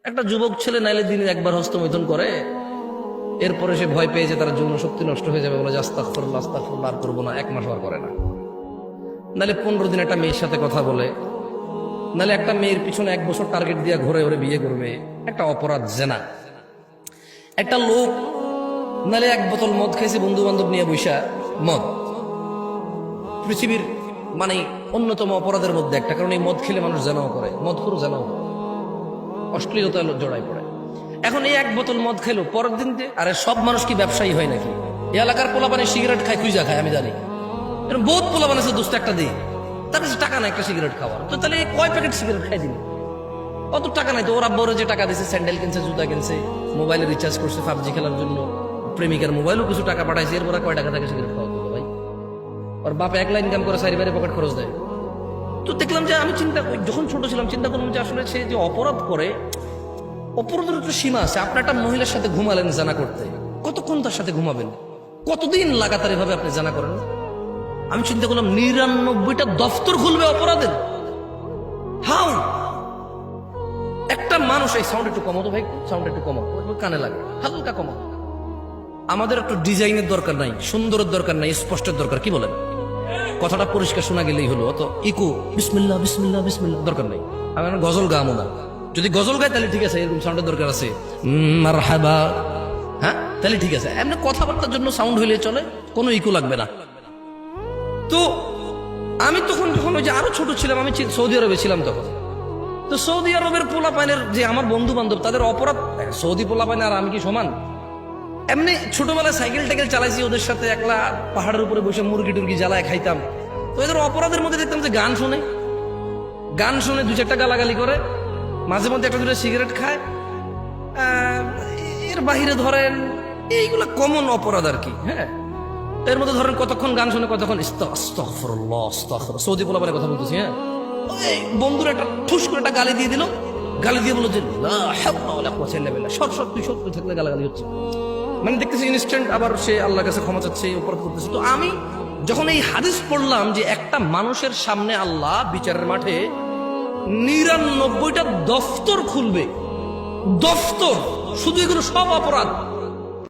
একটা যুবক ছেলে নাইলে দিনে একবার হস্তমৈথুন করে, এরপরে সে ভয় পেয়ে যে তার যৌন শক্তি নষ্ট হয়ে যাবে, বলে যে আস্তাগফিরুল্লাহ আস্তাগফিরুল্লাহ, আর করবো না, 1 মাস আর করে না। নাহলে 15 দিন একটা মেয়ের সাথে কথা বলে, নাহলে একটা মেয়ের পিছনে 1 বছর টার্গেট দিয়ে ঘুরে ওরে বিয়ে করবে, একটা অপরাধ জেনা। একটা লোক নাহলে 1 বোতল মদ খেয়েছে বন্ধু বান্ধব নিয়ে বৈশা, মদ পৃথিবীর মানে অন্যতম অপরাধের মধ্যে একটা, কারণ এই মদ খেলে মানুষ জানাও করে, মদ করে জানাও অশ্লীলতা জড়াই পড়ে। এখন এই 1 বোতল মদ খেলো, পরের দিন আরে সব মানুষ কি ব্যবসায়ী হয় নাকি? এই এলাকার পোলাপানে সিগারেট খায়, খুঁজা খায়, আমি জানি এরকম বহুত পোলাপান আছে, দোস্ত একটা দিই, তার কাছে টাকা নাই একটা সিগারেট খাওয়ার, তো তাহলে কয় প্যাকেট সিগারেট খাই দিন? অত টাকা নাই তো, ওরা বড় যে টাকা দিচ্ছে, স্যান্ডেল কিনছে, জুতা কিনছে, মোবাইলে রিচার্জ করছে পাবজি খেলার জন্য, প্রেমিকার মোবাইলও কিছু টাকা পাঠাইছে, এরপর কয় টাকা থেকে সিগারেট খাওয়া করবো ভাই? ওর বাপ 1 লাখ ইনকাম করে, 4 বারে পকেট খরচ দেয়। তো দেখলাম যে আমি যখন ছোট ছিলাম চিন্তা করলাম যে আসলে সে যে অপরাধ করে, অপরাধের একটা সীমা আছে। আপনি একটা মহিলার সাথে ঘুমালেন জানা করতে, কতক্ষণ তার সাথে ঘুমাবেন? কতদিন লাগাতার এভাবে আপনি জানা করেন? আমি চিন্তা করলাম 99টা দফতর খুলবে অপরাধের। হাউ একটা মানুষ, এই সাউন্ড একটু কমাতো ভাই, সাউন্ড একটু কমাও, কানে লাগে, হালকা কমাও। আমাদের একটু ডিজাইনের দরকার নাই, সুন্দরের দরকার নাই, স্পষ্টের দরকার, কি বলেন? কথাটা পরিষ্কার শোনা গেলেই হলো, অত ইকো বিসমিল্লাহ বিসমিল্লাহ বিসমিল্লাহ দরকার নেই। আমি গজল গামো না, যদি গজল গাই তাহলে ঠিক আছে, এরকম সাউন্ডের দরকার আছে, মারহাবা, হ্যাঁ তাহলে ঠিক আছে। এমনি কথাবার্তার জন্য সাউন্ড হইলে চলে, কোনো ইকো লাগবে না। তো আমি তখন যখন ওই যে আরো ছোট ছিলাম, আমি সৌদি আরবে ছিলাম তখন। তো সৌদি আরবের পোলাপাইনের যে আমার বন্ধু বান্ধব, তাদের অপরাধ, সৌদি পোলাপাইন আর আমি কি সমান? এমনি ছোটবেলায় সাইকেল টাইকেল চালাইছি ওদের সাথে, একলা পাহাড়ের উপরে বসে মুরগি টুরগি জ্বালায় খাইতাম। তো এদের অপরাধের মধ্যে দেখতাম যে গান শুনে 2-4টা গালাগালি করে, মাঝে মধ্যে 1-2টা সিগারেট খায়, এর বাহিরে ধরেন এইগুলা কমন অপরাধ আর কি। হ্যাঁ, এর মধ্যে ধরেন কতক্ষণ গান শুনে, কতক্ষণ আস্তাগফিরুল্লাহ আস্তাগফিরুল্লাহ, সৌদি পোলাপানের কথা বলতেছি। হ্যাঁ, ওই বন্ধুরা একটা ঠুস করে একটা গালি দিয়ে দিল, গালি দিয়ে বললো যে লা হাওলা ওয়ালা কুওয়াতা ইল্লা বিল্লাহ, সব থাকলে গালাগালি হচ্ছে, মানে দেখতেছি ইনস্ট্যান্ট আবার সে আল্লাহর কাছে ক্ষমা চাচ্ছে, অপরাধ করতেছে। তো আমি যখন এই হাদিস পড়লাম যে একটা মানুষের সামনে আল্লাহ বিচারের মাঠে 99টা দফতর খুলবে, দফতর, শুধু এগুলো সব অপরাধ,